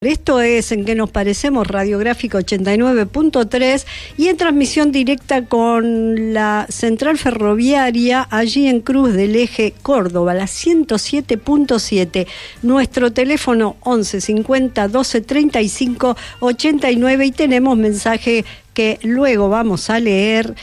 Esto es En que nos parecemos, Radiográfica 89.3 y en transmisión directa con la central ferroviaria allí en Cruz del Eje Córdoba, la 107.7. Nuestro teléfono 11 50 12 35 89 y tenemos mensaje que luego vamos a leer,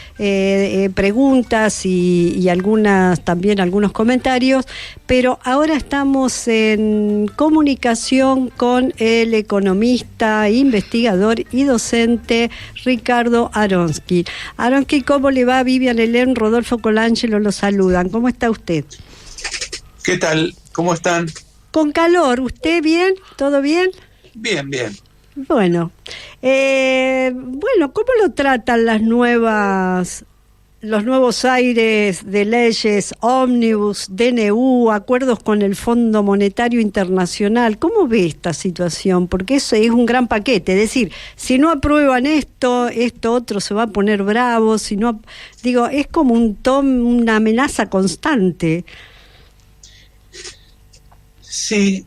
preguntas y algunos comentarios, pero ahora estamos en comunicación con el economista, investigador y docente Ricardo Aronsky. Aronsky, ¿cómo le va? Vivian Helén, Rodolfo Colangelo lo saludan. ¿Cómo está usted? ¿Qué tal? ¿Cómo están? Con calor. ¿Usted bien? ¿Todo bien? Bien, bien. Bueno, ¿cómo lo tratan los nuevos aires de leyes, ómnibus, DNU, acuerdos con el Fondo Monetario Internacional? ¿Cómo ve esta situación? Porque eso es un gran paquete, es decir, si no aprueban esto otro se va a poner bravo, es como una amenaza constante. Sí,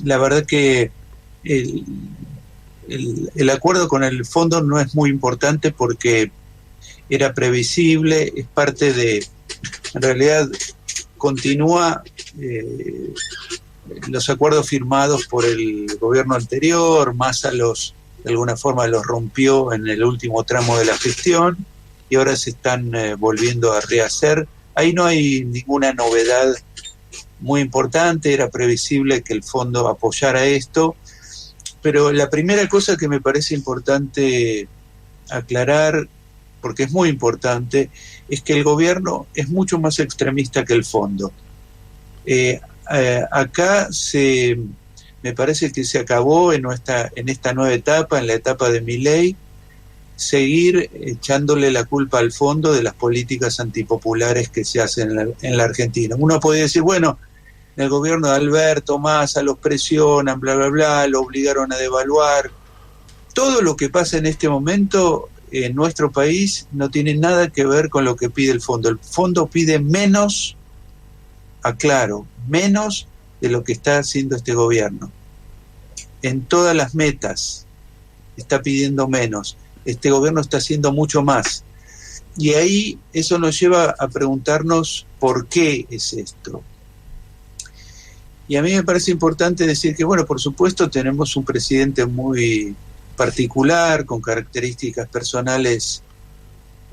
la verdad que el acuerdo con el fondo no es muy importante porque era previsible, es parte de, en realidad continúa los acuerdos firmados por el gobierno anterior, Massa de alguna forma los rompió en el último tramo de la gestión y ahora se están volviendo a rehacer. Ahí no hay ninguna novedad muy importante, era previsible que el fondo apoyara esto, pero la primera cosa que me parece importante aclarar, porque es muy importante, es que el gobierno es mucho más extremista que el fondo. Acá me parece que se acabó en esta nueva etapa, en la etapa de Milei, seguir echándole la culpa al fondo de las políticas antipopulares que se hacen en la Argentina. Uno puede decir, bueno, el gobierno de Alberto Massa los presionan, bla, bla, bla, lo obligaron a devaluar. Todo lo que pasa en este momento en nuestro país no tiene nada que ver con lo que pide el fondo. El fondo pide menos, aclaro, menos de lo que está haciendo este gobierno. En todas las metas está pidiendo menos. Este gobierno está haciendo mucho más. Y ahí eso nos lleva a preguntarnos por qué es esto. Y a mí me parece importante decir que, bueno, por supuesto tenemos un presidente muy particular, con características personales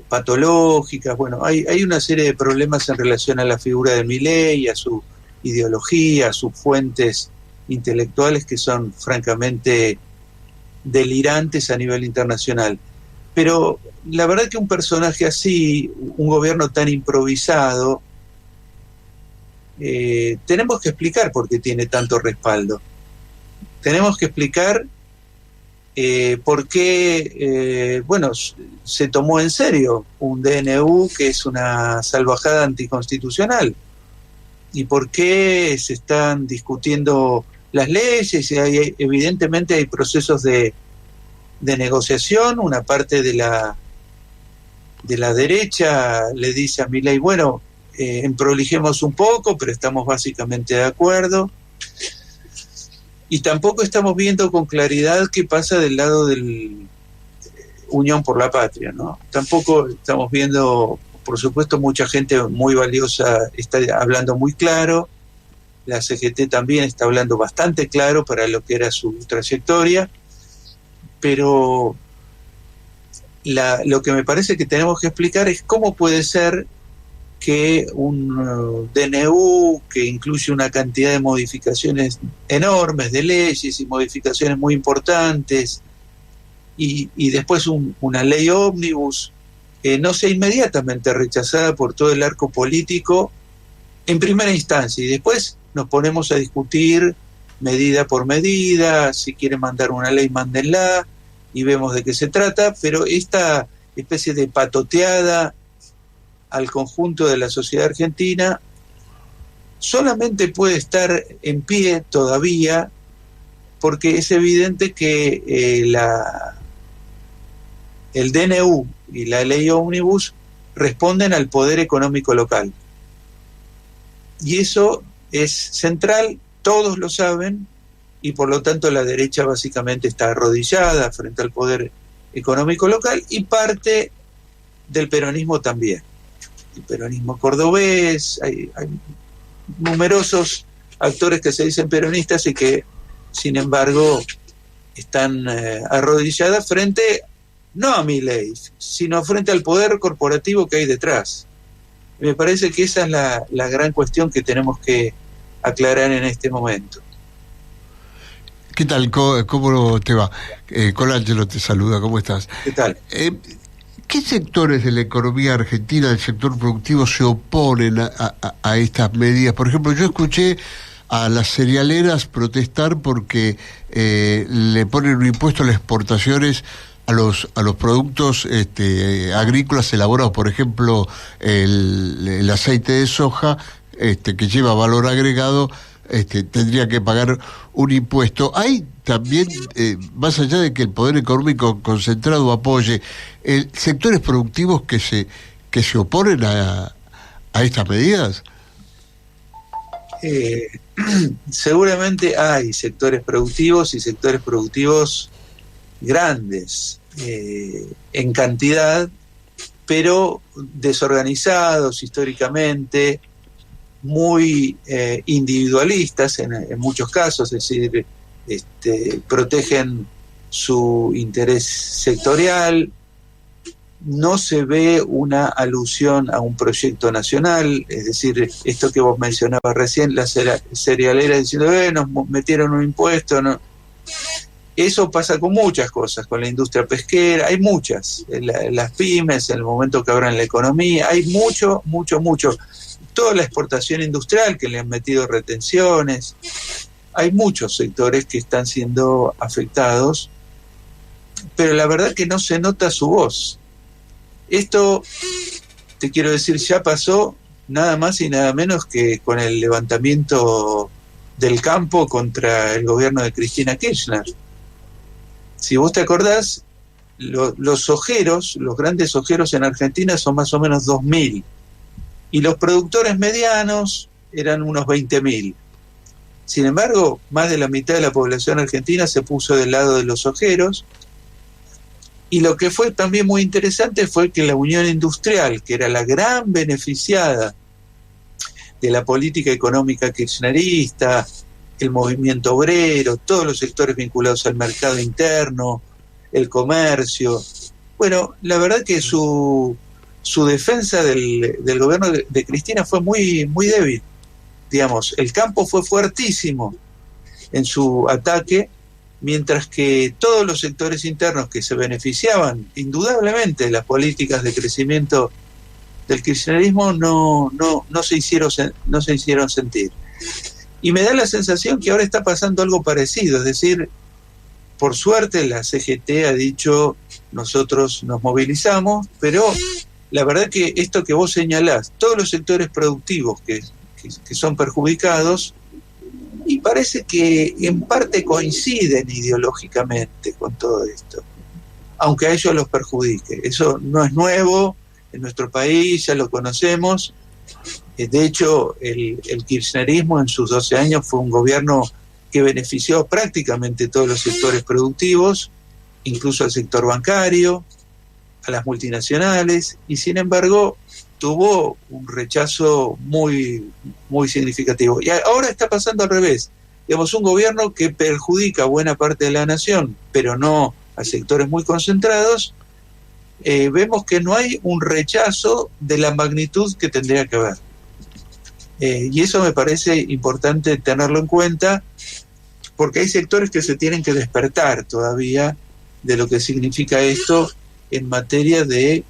patológicas. Bueno, hay una serie de problemas en relación a la figura de Milei, a su ideología, a sus fuentes intelectuales que son francamente delirantes a nivel internacional. Pero la verdad que un personaje así, un gobierno tan improvisado, tenemos que explicar por qué tiene tanto respaldo. Tenemos que explicar por qué, se tomó en serio un DNU que es una salvajada anticonstitucional y por qué se están discutiendo las leyes y evidentemente hay procesos de negociación. Una parte de la derecha le dice a Milei, bueno, emprolijemos un poco, pero estamos básicamente de acuerdo. Y tampoco estamos viendo con claridad qué pasa del lado del Unión por la Patria, ¿no? Tampoco estamos viendo, por supuesto, mucha gente muy valiosa está hablando muy claro. La CGT también está hablando bastante claro para lo que era su trayectoria, pero lo que me parece que tenemos que explicar es cómo puede ser que un DNU que incluye una cantidad de modificaciones enormes de leyes y modificaciones muy importantes y después una ley ómnibus no sea inmediatamente rechazada por todo el arco político en primera instancia y después nos ponemos a discutir medida por medida, si quieren mandar una ley, mándenla y vemos de qué se trata, pero esta especie de patoteada al conjunto de la sociedad argentina solamente puede estar en pie todavía porque es evidente que el DNU y la ley ómnibus responden al poder económico local y eso es central, todos lo saben, y por lo tanto la derecha básicamente está arrodillada frente al poder económico local, y parte del peronismo también. El peronismo cordobés, hay numerosos actores que se dicen peronistas y que, sin embargo, están arrodilladas frente, no a Milei, sino frente al poder corporativo que hay detrás. Me parece que esa es la gran cuestión que tenemos que aclarar en este momento. ¿Qué tal? ¿Cómo te va? Colangelo te saluda, ¿cómo estás? ¿Qué tal? ¿Qué sectores de la economía argentina, del sector productivo, se oponen a estas medidas? Por ejemplo, yo escuché a las cerealeras protestar porque le ponen un impuesto a las exportaciones a los productos agrícolas elaborados, por ejemplo, el aceite de soja, que lleva valor agregado, tendría que pagar un impuesto. Hay también, más allá de que el poder económico concentrado apoye, sectores productivos que se oponen a estas medidas. Seguramente hay sectores productivos y sectores productivos grandes en cantidad, pero desorganizados históricamente, muy individualistas en muchos casos, es decir, protegen su interés sectorial. No se ve una alusión a un proyecto nacional, es decir, esto que vos mencionabas recién, la cerealera diciendo, nos metieron un impuesto, no. Eso pasa con muchas cosas, con la industria pesquera, hay muchas, las pymes, en el momento que abran la economía, hay mucho. Toda la exportación industrial que le han metido retenciones, hay muchos sectores que están siendo afectados, pero la verdad que no se nota su voz. Esto, te quiero decir, ya pasó nada más y nada menos que con el levantamiento del campo contra el gobierno de Cristina Kirchner. Si vos te acordás, los ojeros, los grandes ojeros en Argentina son más o menos 2.000, y los productores medianos eran unos 20.000. Sin embargo, más de la mitad de la población argentina se puso del lado de los ojeros, y lo que fue también muy interesante fue que la Unión Industrial, que era la gran beneficiada de la política económica kirchnerista, el movimiento obrero, todos los sectores vinculados al mercado interno, el comercio, bueno, la verdad que su defensa del gobierno de Cristina fue muy, muy débil. Digamos, el campo fue fuertísimo en su ataque, mientras que todos los sectores internos que se beneficiaban indudablemente de las políticas de crecimiento del kirchnerismo no se hicieron sentir. Y me da la sensación que ahora está pasando algo parecido, es decir, por suerte la CGT ha dicho, nosotros nos movilizamos, pero la verdad que esto que vos señalás, todos los sectores productivos que son perjudicados, y parece que en parte coinciden ideológicamente con todo esto, aunque a ellos los perjudique. Eso no es nuevo en nuestro país, ya lo conocemos. De hecho, el kirchnerismo en sus 12 años fue un gobierno que benefició prácticamente todos los sectores productivos, incluso al sector bancario, a las multinacionales, y sin embargo tuvo un rechazo muy, muy significativo. Y ahora está pasando al revés. Digamos, un gobierno que perjudica a buena parte de la nación, pero no a sectores muy concentrados, vemos que no hay un rechazo de la magnitud que tendría que haber. Y eso me parece importante tenerlo en cuenta, porque hay sectores que se tienen que despertar todavía de lo que significa esto en materia de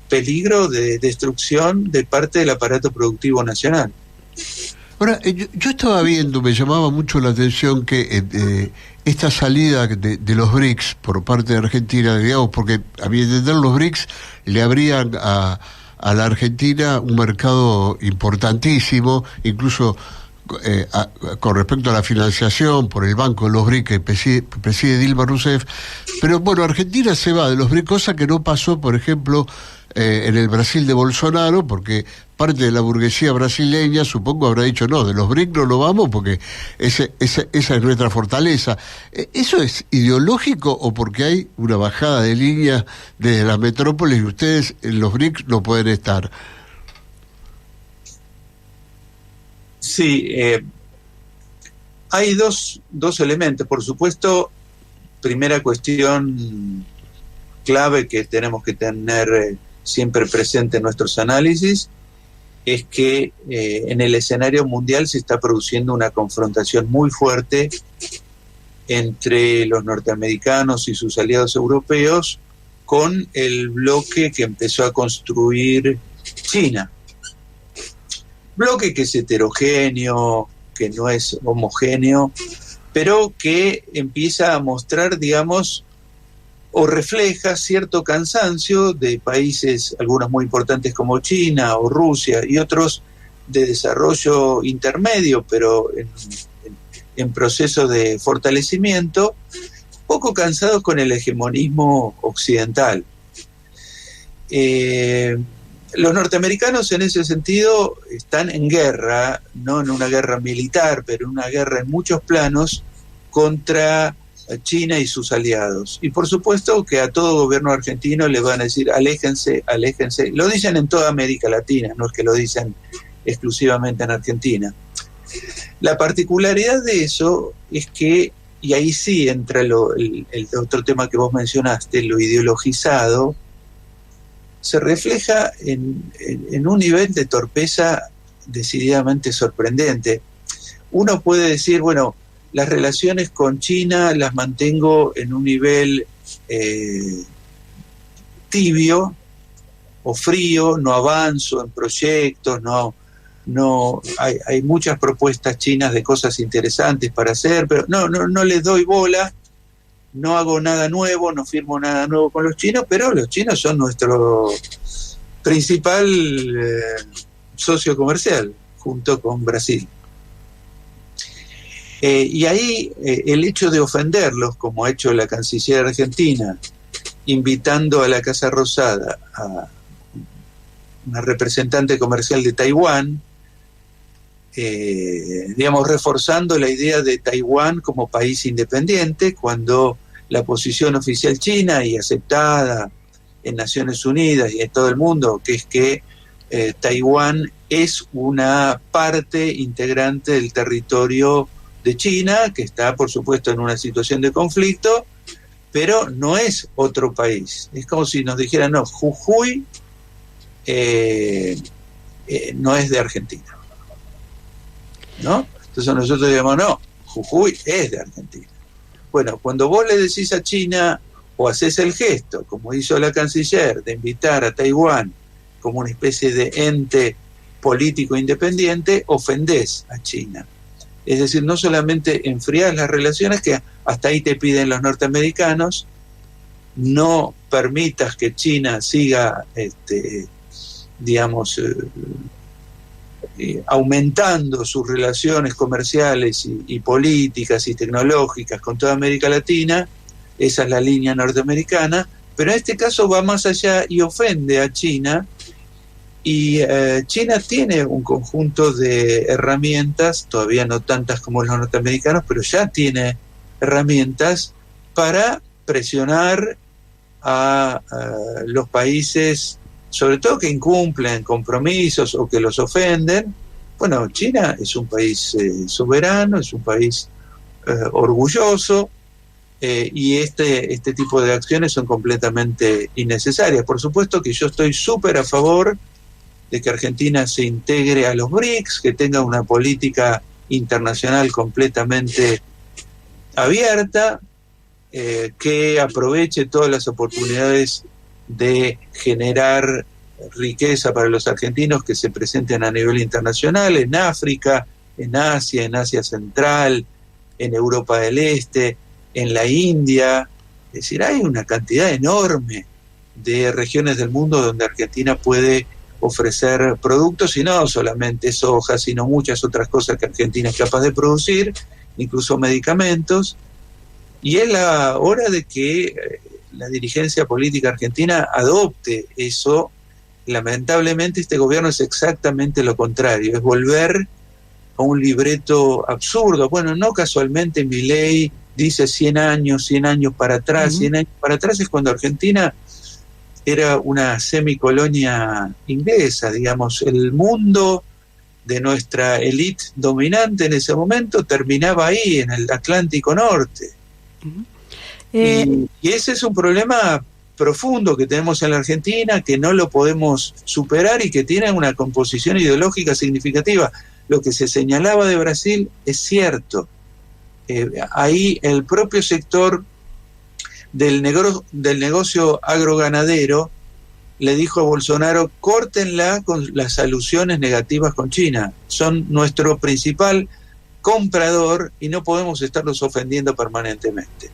peligro de destrucción de parte del aparato productivo nacional. Ahora, yo estaba viendo, me llamaba mucho la atención que esta salida de los BRICS por parte de Argentina, digamos, porque a mi entender los BRICS le abrían a la Argentina un mercado importantísimo, incluso con respecto a la financiación por el Banco de los BRICS que preside Dilma Rousseff. Pero bueno, Argentina se va de los BRICS, cosa que no pasó, por ejemplo, en el Brasil de Bolsonaro, porque parte de la burguesía brasileña, supongo, habrá dicho, no, de los BRIC no lo vamos porque esa es nuestra fortaleza. ¿Eso es ideológico o porque hay una bajada de línea desde las metrópolis y ustedes en los BRIC no pueden estar? Sí, hay dos elementos. Por supuesto, primera cuestión clave que tenemos que tener siempre presente en nuestros análisis es que en el escenario mundial se está produciendo una confrontación muy fuerte entre los norteamericanos y sus aliados europeos con el bloque que empezó a construir China. Bloque que es heterogéneo, que no es homogéneo, pero que empieza a mostrar, digamos, o refleja cierto cansancio de países, algunos muy importantes como China o Rusia, y otros de desarrollo intermedio, pero en proceso de fortalecimiento, poco cansados con el hegemonismo occidental. Los norteamericanos en ese sentido están en guerra, no en una guerra militar, pero en una guerra en muchos planos contra China y sus aliados. Y por supuesto que a todo gobierno argentino le van a decir aléjense, aléjense. Lo dicen en toda América Latina, no es que lo dicen exclusivamente en Argentina. La particularidad de eso es que, y ahí sí entra el otro tema que vos mencionaste, lo ideologizado, se refleja en un nivel de torpeza decididamente sorprendente. Uno puede decir, bueno, las relaciones con China las mantengo en un nivel tibio o frío, no avanzo en proyectos, no hay muchas propuestas chinas de cosas interesantes para hacer, pero no les doy bola, no hago nada nuevo, no firmo nada nuevo con los chinos, pero los chinos son nuestro principal socio comercial, junto con Brasil. Y ahí el hecho de ofenderlos, como ha hecho la canciller argentina, invitando a la Casa Rosada a una representante comercial de Taiwán, digamos, reforzando la idea de Taiwán como país independiente, cuando la posición oficial china y aceptada en Naciones Unidas y en todo el mundo, que es que Taiwán es una parte integrante del territorio de China, que está, por supuesto, en una situación de conflicto, pero no es otro país. Es como si nos dijeran, no, Jujuy no es de Argentina, ¿no? Entonces nosotros digamos, no, Jujuy es de Argentina. Bueno, cuando vos le decís a China, o haces el gesto, como hizo la canciller, de invitar a Taiwán como una especie de ente político independiente, ofendés a China. Es decir, no solamente enfriás las relaciones, que hasta ahí te piden los norteamericanos, no permitas que China siga, aumentando sus relaciones comerciales y políticas y tecnológicas con toda América Latina. Esa es la línea norteamericana, pero en este caso va más allá y ofende a China. Y China tiene un conjunto de herramientas, todavía no tantas como los norteamericanos, pero ya tiene herramientas para presionar a los países, sobre todo que incumplen compromisos o que los ofenden. Bueno, China es un país soberano, es un país orgulloso, y este tipo de acciones son completamente innecesarias. Por supuesto que yo estoy súper a favor de que Argentina se integre a los BRICS, que tenga una política internacional completamente abierta, que aproveche todas las oportunidades de generar riqueza para los argentinos que se presenten a nivel internacional, en África, en Asia Central, en Europa del Este, en la India. Es decir, hay una cantidad enorme de regiones del mundo donde Argentina puede ofrecer productos, y no solamente soja, sino muchas otras cosas que Argentina es capaz de producir, incluso medicamentos. Y es la hora de que la dirigencia política argentina adopte eso lamentablemente este gobierno es exactamente lo contrario, es volver a un libreto absurdo. Bueno, no casualmente Milei dice 100 años para atrás. 100 años para atrás es cuando Argentina era una semicolonia inglesa, digamos. El mundo de nuestra élite dominante en ese momento terminaba ahí, en el Atlántico Norte. Y ese es un problema profundo que tenemos en la Argentina, que no lo podemos superar y que tiene una composición ideológica significativa. Lo que se señalaba de Brasil es cierto. Ahí el propio sector del negocio agroganadero le dijo a Bolsonaro: córtenla con las alusiones negativas con China, son nuestro principal comprador y no podemos estarlos ofendiendo permanentemente.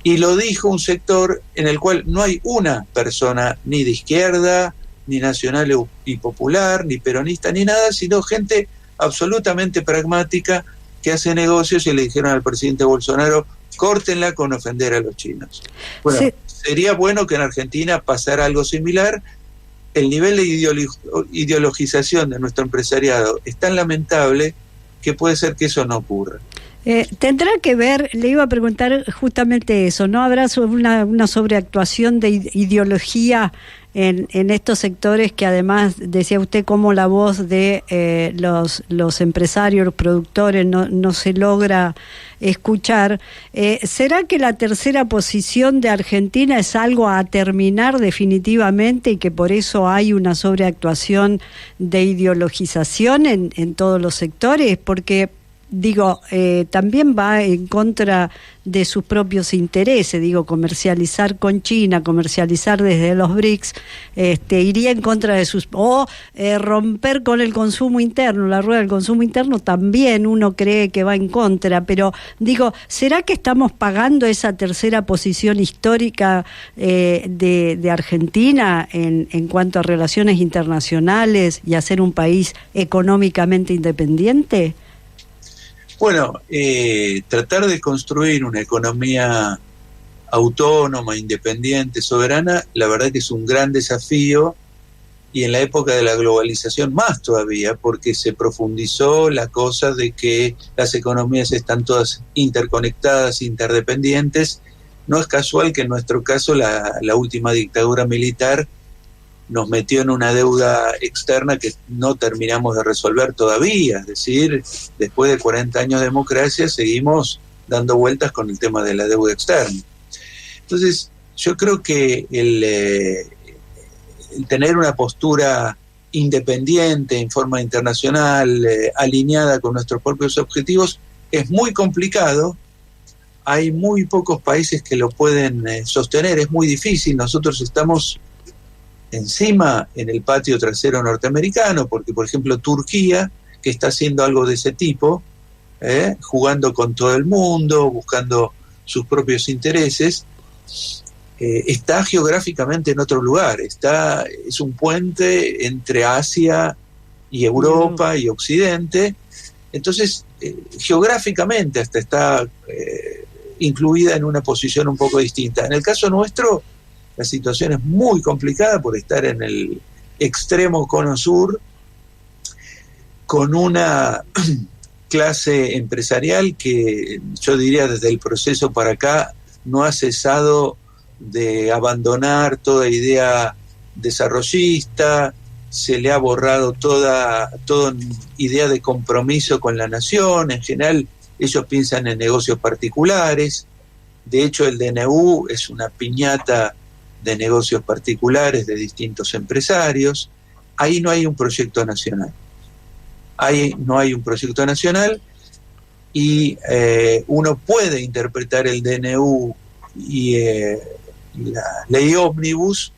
Y lo dijo un sector en el cual no hay una persona ni de izquierda, ni nacional y popular, ni peronista, ni nada, sino gente absolutamente pragmática que hace negocios, y le dijeron al presidente Bolsonaro: córtenla con ofender a los chinos. Bueno, sí. Sería bueno que en Argentina pasara algo similar. El nivel de ideologización de nuestro empresariado es tan lamentable que puede ser que eso no ocurra. Tendrá que ver, le iba a preguntar justamente eso, ¿no? ¿Habrá una sobreactuación de ideología en estos sectores que, además, decía usted, como la voz de los empresarios, los productores no se logra escuchar? ¿Será que la tercera posición de Argentina es algo a terminar definitivamente y que por eso hay una sobreactuación de ideologización en todos los sectores? Porque digo, también va en contra de sus propios intereses, digo, comercializar con China, comercializar desde los BRICS, iría en contra de sus, romper con el consumo interno, la rueda del consumo interno también uno cree que va en contra, pero digo, ¿será que estamos pagando esa tercera posición histórica de Argentina en cuanto a relaciones internacionales y a ser un país económicamente independiente? Bueno, tratar de construir una economía autónoma, independiente, soberana, la verdad que es un gran desafío, y en la época de la globalización más todavía, porque se profundizó la cosa de que las economías están todas interconectadas, interdependientes. No es casual que en nuestro caso la última dictadura militar nos metió en una deuda externa que no terminamos de resolver todavía. Es decir, después de 40 años de democracia seguimos dando vueltas con el tema de la deuda externa. Entonces, yo creo que el tener una postura independiente en forma internacional, alineada con nuestros propios objetivos, es muy complicado. Hay muy pocos países que lo pueden sostener, es muy difícil. Nosotros estamos encima en el patio trasero norteamericano, porque por ejemplo Turquía, que está haciendo algo de ese tipo, jugando con todo el mundo, buscando sus propios intereses, está geográficamente en otro lugar, es un puente entre Asia y Europa y Occidente. Entonces geográficamente hasta está incluida en una posición un poco distinta. En el caso nuestro, la situación es muy complicada por estar en el extremo cono sur, con una clase empresarial que yo diría desde el proceso para acá no ha cesado de abandonar toda idea desarrollista, se le ha borrado toda idea de compromiso con la nación. En general ellos piensan en negocios particulares. De hecho, el DNU es una piñata de negocios particulares de distintos empresarios. Ahí no hay un proyecto nacional. Ahí no hay un proyecto nacional, y uno puede interpretar el DNU y la ley ómnibus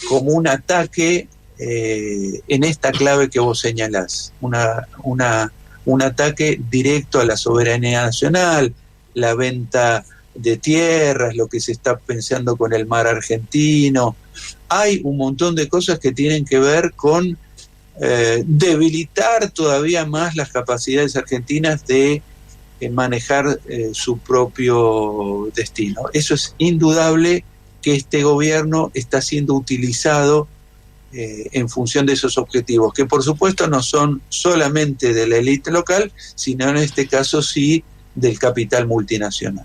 como un ataque en esta clave que vos señalás, un ataque directo a la soberanía nacional, la venta de tierras, lo que se está pensando con el mar argentino. Hay un montón de cosas que tienen que ver con debilitar todavía más las capacidades argentinas de manejar su propio destino. Eso es indudable, que este gobierno está siendo utilizado en función de esos objetivos, que por supuesto no son solamente de la élite local, sino en este caso sí del capital multinacional.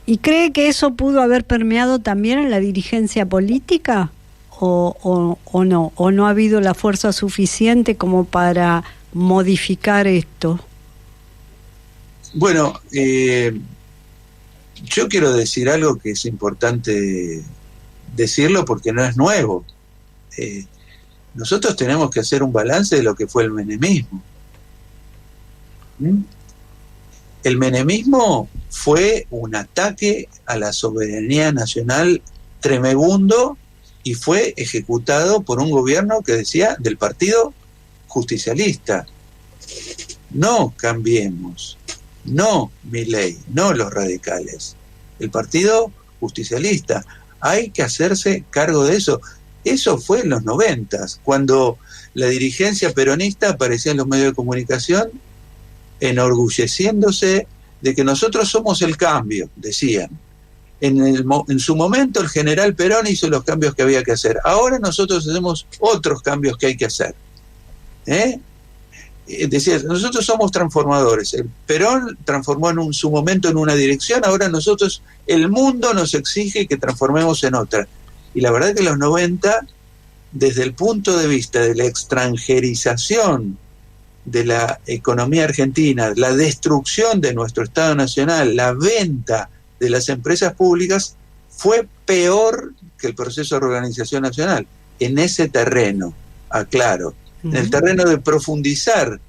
¿Y cree que eso pudo haber permeado también en la dirigencia política? ¿O no? ¿O no ha habido la fuerza suficiente como para modificar esto? Bueno, yo quiero decir algo que es importante decirlo porque no es nuevo. Nosotros tenemos que hacer un balance de lo que fue el menemismo. El menemismo fue un ataque a la soberanía nacional tremebundo y fue ejecutado por un gobierno que decía del Partido Justicialista. No Cambiemos, no Milei, no los radicales, el Partido Justicialista. Hay que hacerse cargo de eso. Eso fue en los 90, cuando la dirigencia peronista aparecía en los medios de comunicación enorgulleciéndose de que nosotros somos el cambio, decían. En su momento el general Perón hizo los cambios que había que hacer. Ahora nosotros hacemos otros cambios que hay que hacer. Decía, nosotros somos transformadores. El Perón transformó en su momento en una dirección, ahora nosotros, el mundo nos exige que transformemos en otra. Y la verdad que en los 90, desde el punto de vista de la extranjerización de la economía argentina, la destrucción de nuestro Estado Nacional, la venta de las empresas públicas, fue peor que el proceso de reorganización nacional. En ese terreno, aclaro, en el terreno de profundizar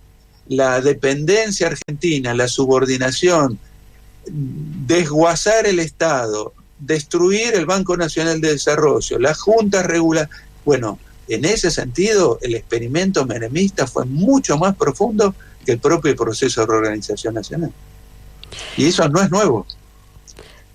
la dependencia argentina, la subordinación, desguazar el Estado, destruir el Banco Nacional de Desarrollo, las juntas reguladoras. Bueno, en ese sentido, el experimento menemista fue mucho más profundo que el propio proceso de reorganización nacional. Y eso no es nuevo.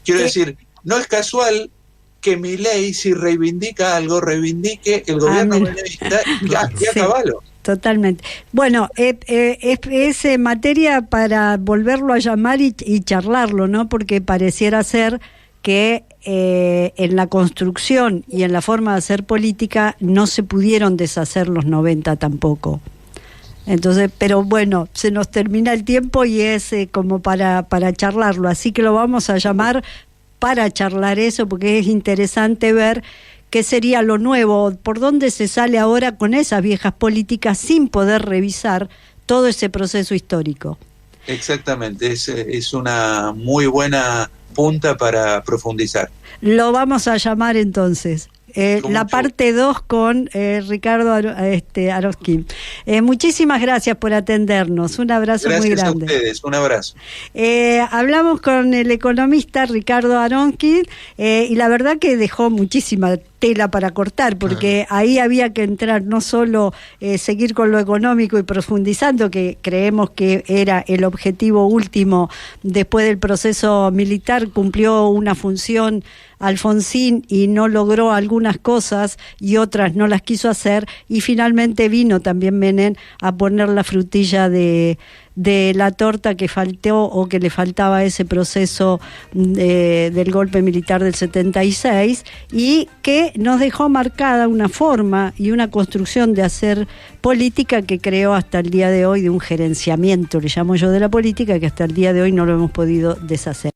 Quiero decir, no es casual que Milei, si reivindica algo, reivindique el gobierno menemista y a caballo. Totalmente. Bueno, es materia para volverlo a llamar y charlarlo, ¿no? Porque pareciera ser que en la construcción y en la forma de hacer política no se pudieron deshacer los 90 tampoco. Entonces, pero bueno, se nos termina el tiempo y es como para charlarlo, así que lo vamos a llamar para charlar eso, porque es interesante ver qué sería lo nuevo, por dónde se sale ahora con esas viejas políticas sin poder revisar todo ese proceso histórico. Exactamente, es una muy buena punta para profundizar. Lo vamos a llamar entonces. La parte 2 con Ricardo Aroskin. Muchísimas gracias por atendernos. Un abrazo muy grande. Gracias a ustedes, un abrazo. Hablamos con el economista Ricardo Aroskin y la verdad que dejó muchísima tela para cortar, porque ahí había que entrar, no solo seguir con lo económico y profundizando, que creemos que era el objetivo último después del proceso militar, cumplió una función Alfonsín y no logró algunas cosas y otras no las quiso hacer, y finalmente vino también Menem a poner la frutilla de la torta que faltó o que le faltaba a ese proceso del golpe militar del 76, y que nos dejó marcada una forma y una construcción de hacer política que creó hasta el día de hoy, de un gerenciamiento, le llamo yo, de la política, que hasta el día de hoy no lo hemos podido deshacer.